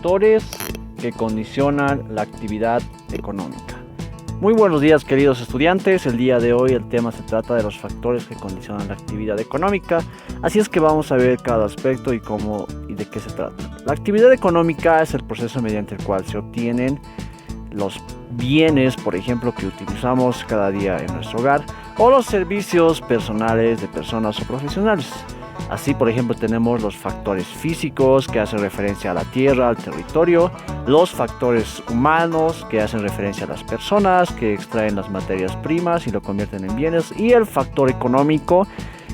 factores que condicionan la actividad económica. Muy buenos días, queridos estudiantes. El día de hoy el tema se trata de los factores que condicionan la actividad económica. Así es que vamos a ver cada aspecto y cómo y de qué se trata. La actividad económica es el proceso mediante el cual se obtienen los bienes, por ejemplo, que utilizamos cada día en nuestro hogar, o los servicios personales de personas o profesionales. Así, por ejemplo, tenemos los factores físicos que hacen referencia a la tierra, al territorio, los factores humanos que hacen referencia a las personas que extraen las materias primas y lo convierten en bienes, y el factor económico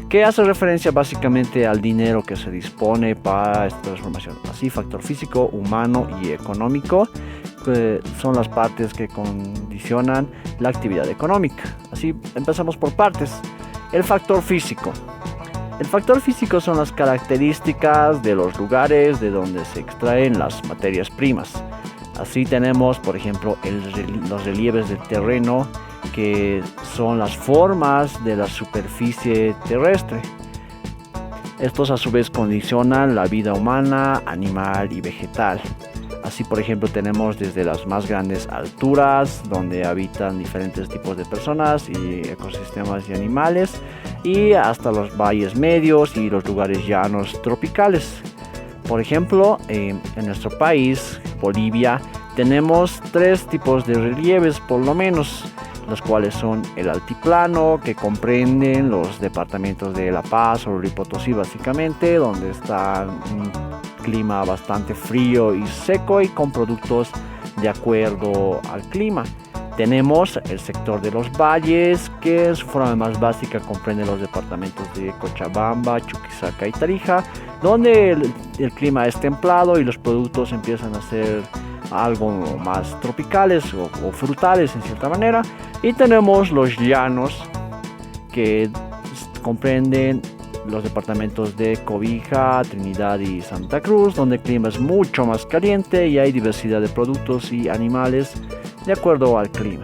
que hace referencia básicamente al dinero que se dispone para esta transformación. Así, factor físico, humano y económico son las partes que condicionan la actividad económica. Así, empezamos por partes. El factor físico. El factor físico son las características de los lugares de donde se extraen las materias primas. Así tenemos, por ejemplo, los relieves del terreno, que son las formas de la superficie terrestre. Estos a su vez condicionan la vida humana, animal y vegetal. Así, por ejemplo, tenemos desde las más grandes alturas, donde habitan diferentes tipos de personas y ecosistemas y animales, y hasta los valles medios y los lugares llanos tropicales. Por ejemplo, en nuestro país, Bolivia, tenemos tres tipos de relieves por lo menos, los cuales son el altiplano, que comprenden los departamentos de La Paz o Potosí básicamente, donde está un clima bastante frío y seco y con productos de acuerdo al clima. Tenemos el sector de los valles, que en su forma más básica comprende los departamentos de Cochabamba, Chuquisaca y Tarija, donde el clima es templado y los productos empiezan a ser algo más tropicales o frutales en cierta manera. Y tenemos los llanos, que comprenden los departamentos de Cobija, Trinidad y Santa Cruz, donde el clima es mucho más caliente y hay diversidad de productos y animales de acuerdo al clima.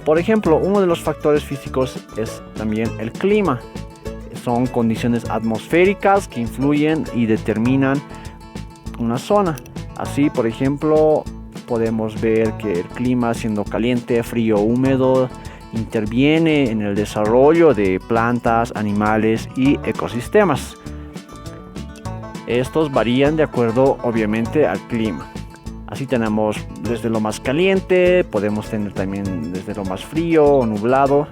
Por ejemplo, uno de los factores físicos es también el clima. Son condiciones atmosféricas que influyen y determinan una zona. Así, por ejemplo, podemos ver que el clima, siendo caliente, frío, húmedo, interviene en el desarrollo de plantas, animales y ecosistemas. Estos varían de acuerdo, obviamente, al clima. Así tenemos desde lo más caliente, podemos tener también desde lo más frío o nublado.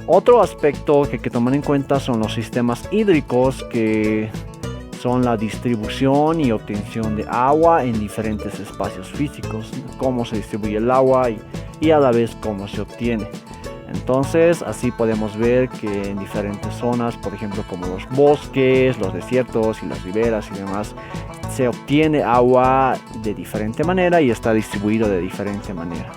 Otro aspecto que hay que tomar en cuenta son los sistemas hídricos, que son la distribución y obtención de agua en diferentes espacios físicos, cómo se distribuye el agua y a la vez cómo se obtiene. Entonces, así podemos ver que en diferentes zonas, por ejemplo, como los bosques, los desiertos y las riberas y demás, se obtiene agua de diferente manera y está distribuido de diferente manera,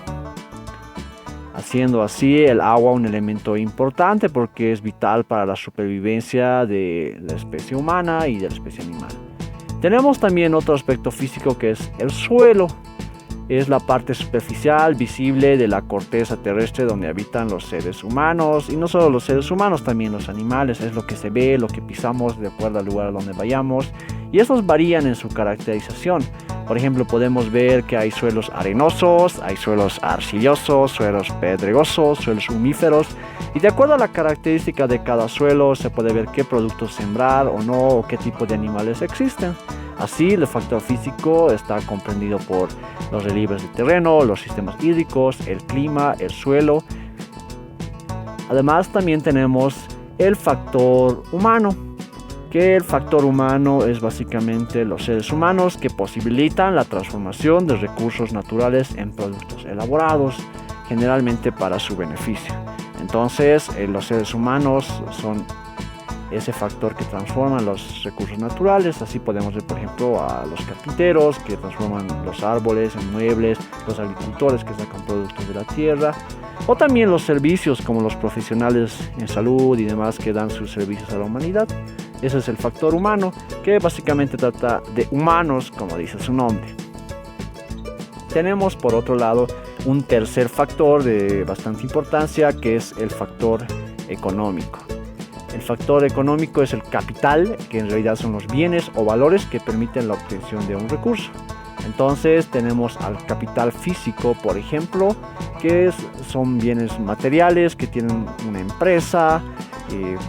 haciendo así el agua un elemento importante porque es vital para la supervivencia de la especie humana y de la especie animal. Tenemos también otro aspecto físico, que es el suelo. Es la parte superficial visible de la corteza terrestre donde habitan los seres humanos, y no solo los seres humanos, también los animales. Es lo que se ve, lo que pisamos de acuerdo al lugar a donde vayamos, y estos varían en su caracterización. Por ejemplo, podemos ver que hay suelos arenosos, hay suelos arcillosos, suelos pedregosos, suelos humíferos, y de acuerdo a la característica de cada suelo se puede ver qué productos sembrar o no, o qué tipo de animales existen. Así, el factor físico está comprendido por los relieves del terreno, los sistemas hídricos, el clima, el suelo. Además, también tenemos el factor humano, que el factor humano es básicamente los seres humanos que posibilitan la transformación de recursos naturales en productos elaborados, generalmente para su beneficio. Entonces, los seres humanos son ese factor que transforma los recursos naturales. Así podemos ver, por ejemplo, a los carpinteros que transforman los árboles en muebles, los agricultores que sacan productos de la tierra, o también los servicios, como los profesionales en salud y demás que dan sus servicios a la humanidad. Ese es el factor humano, que básicamente trata de humanos, como dice su nombre. Tenemos, por otro lado, un tercer factor de bastante importancia, que es el factor económico. El factor económico es el capital, que en realidad son los bienes o valores que permiten la obtención de un recurso. Entonces tenemos al capital físico, por ejemplo, que son bienes materiales que tienen una empresa.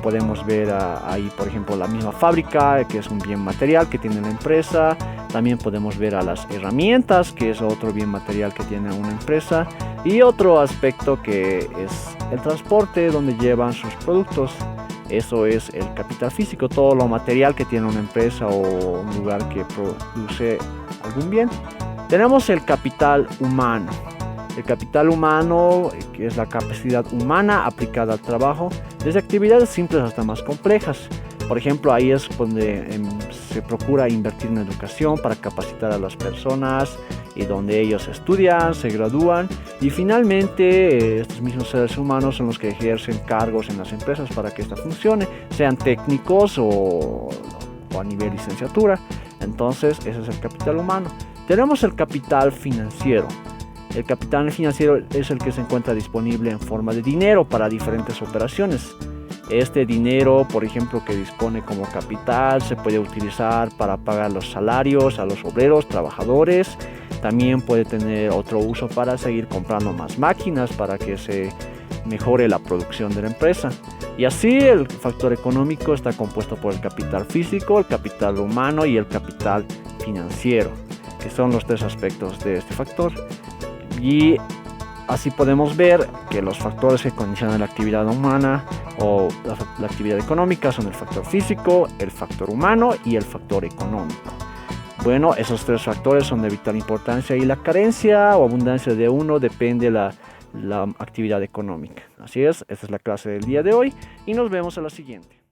Podemos ver ahí, por ejemplo, la misma fábrica, que es un bien material que tiene la empresa. También podemos ver a las herramientas, que es otro bien material que tiene una empresa. Y otro aspecto que es el transporte, donde llevan sus productos. Eso es el capital físico, todo lo material que tiene una empresa o un lugar que produce algún bien. Tenemos el capital humano. El capital humano, que es la capacidad humana aplicada al trabajo, desde actividades simples hasta más complejas. Por ejemplo, ahí es donde se procura invertir en educación para capacitar a las personas y donde ellos estudian, se gradúan y finalmente estos mismos seres humanos son los que ejercen cargos en las empresas para que esta funcione, sean técnicos o a nivel licenciatura. Entonces, ese es el capital humano. Tenemos el capital financiero. El capital financiero es el que se encuentra disponible en forma de dinero para diferentes operaciones. Este dinero, por ejemplo, que dispone como capital, se puede utilizar para pagar los salarios a los obreros, trabajadores. También puede tener otro uso para seguir comprando más máquinas para que se mejore la producción de la empresa. Y así el factor económico está compuesto por el capital físico, el capital humano y el capital financiero, que son los tres aspectos de este factor. Y así podemos ver que los factores que condicionan la actividad humana o la actividad económica son el factor físico, el factor humano y el factor económico. Bueno, esos tres factores son de vital importancia y la carencia o abundancia de uno depende de la actividad económica. Así es, esta es la clase del día de hoy y nos vemos a la siguiente.